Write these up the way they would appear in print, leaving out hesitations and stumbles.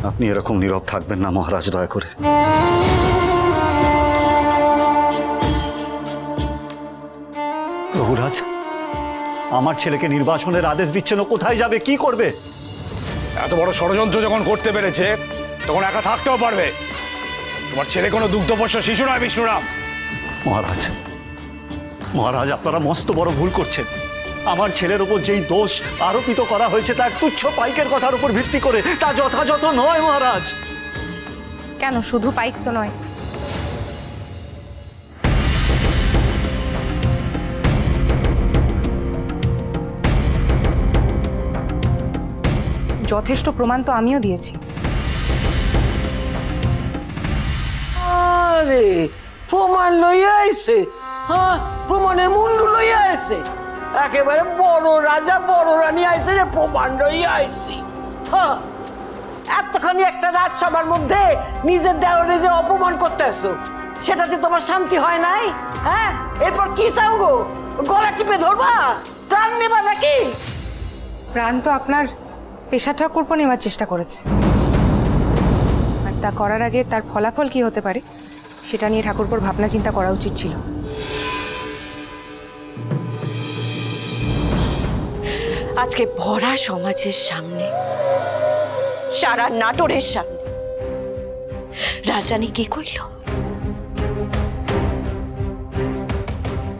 আপনি এরকম নীরব থাকবেন না মহারাজ, দয়া করে। রঘুরাজ, আমার ছেলেকে নির্বাসনের আদেশ দিচ্ছেন, ও কোথায় যাবে, কি করবে? এত বড় ষড়যন্ত্র যখন করতে পেরেছে তখন একা থাকতেও পারবে। তোমার ছেলে কোনো দুগ্ধপোষ্য শিশু নয় বিষ্ণুরাম। মহারাজ, মহারাজ, আপনারা মস্ত বড় ভুল করছেন। আমার ছেলের উপর যেই দোষ আরোপিত করা হয়েছে তা এক তুচ্ছ পাইকের কথার উপর ভিত্তি করে, তা যথাযথ নয় মহারাজ। কেন শুধু পাইক তো নয়, যথেষ্ট প্রমাণ তো আমিও দিয়েছি। আরে প্রমাণ লইয়া আইছে, হ্যাঁ প্রমাণের মুন্ডু লইয়া আইছে। একেবারে বড় রাজা বড় রানী আইছে রে, প্রমাণ লইয়া আইছি। হ্যাঁ এতখানি একটা রাজসভার মধ্যে নিজের দেওয়ারে যে অপমান করতেছো, সেটাতে তোমার শান্তি হয় নাই? হ্যাঁ এরপর কি চাও গো? গলা টিপে ধরবা, প্রাণ নেবা নাকি? প্রাণ তো আপনার পেশা ঠাকুরপো নেওয়ার চেষ্টা করেছে, আর তা করার আগে তার ফলাফল কি হতে পারে সেটা নিয়ে ঠাকুরপোর ভাবনা চিন্তা করা উচিত ছিল। আজকে ভরা সমাজের সামনে, সারা নাটোরের সামনে রাজানি কি কইল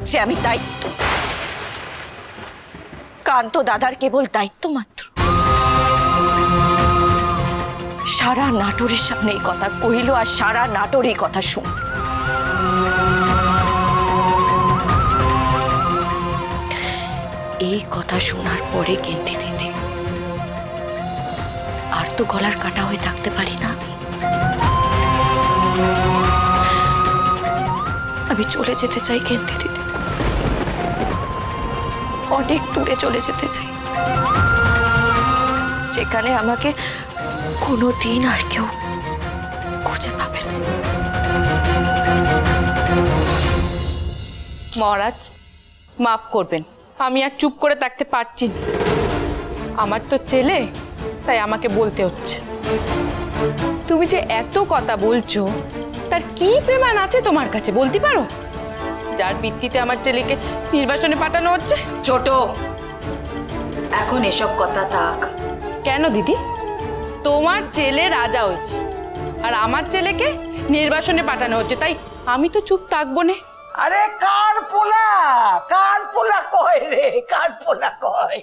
যে আমি দায়িত্ব, কান্ত দাদার কেবল দায়িত্ব মাত্র। সারা নাটোরের সামনে এই কথা কইল, আর সারা নাটোর এই কথা শুন। এই কথা শোনার পরে কেন্দ্রে দিদি আর তো গলার কাটা হয়ে থাকতে পারি না। আমি চলে যেতে চাই কেন্দ্রে দিদি, অনেক দূরে চলে যেতে চাই, যেখানে আমাকে কোনোদিন আর কেউ খুঁজে পাবে না। মহারাজ মাফ করবেন, আমি আর চুপ করে থাকতে পারছি না। আমার তো ছেলে, তাই আমাকে বলতে হচ্ছে। তুমি যে এত কথা বলছো, তার কি প্রমাণ আছে তোমার কাছে বলতে পারো, যার ভিত্তিতে আমার ছেলেকে নির্বাচনে পাঠানো হচ্ছে? ছোট, এখন এসব কথা থাক। কেন দিদি? তোমার ছেলে রাজা হয়েছে আর আমার ছেলেকে নির্বাসনে পাঠানো হচ্ছে, তাই আমি তো চুপ থাকবো না। আরে কার পোলা কয় রে, কার পোলা কয়?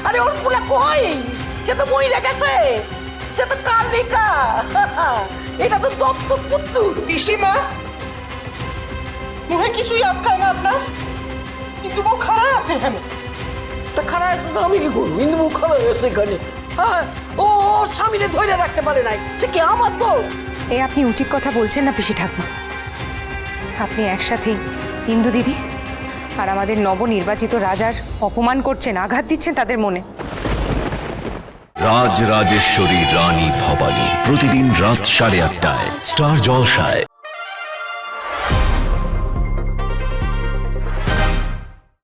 আরে ওর পোলা কয়, সে তো মহিলা গেছে, সে তো কালিকা, এটা তো দত্তক পুত্র। পিসিমা, মুখে কিছুই আটকায় না আপনার, কিন্তু বউ খারাপ আছে এখানে। তা খারাপ আছে তো আমি কি করবো? কিন্তু মুখ খারাপ আছে এখানে। হ্যাঁ ও ওর স্বামীকে ধরে রাখতে পারে নাই, সে কি আমার দোষ? এ আপনি উচিত কথা বলছেন না পিসি ঠাকুমা। আপনি একসাথেই ইন্দু দিদি আর আমাদের নবনির্বাচিত রাজার অপমান করছেন, আঘাত দিচ্ছেন তাদের মনে। রাজ রাজেশ্বরী রানী ভবানী প্রতিদিন রাত 8:30টায় স্টার জলসায়।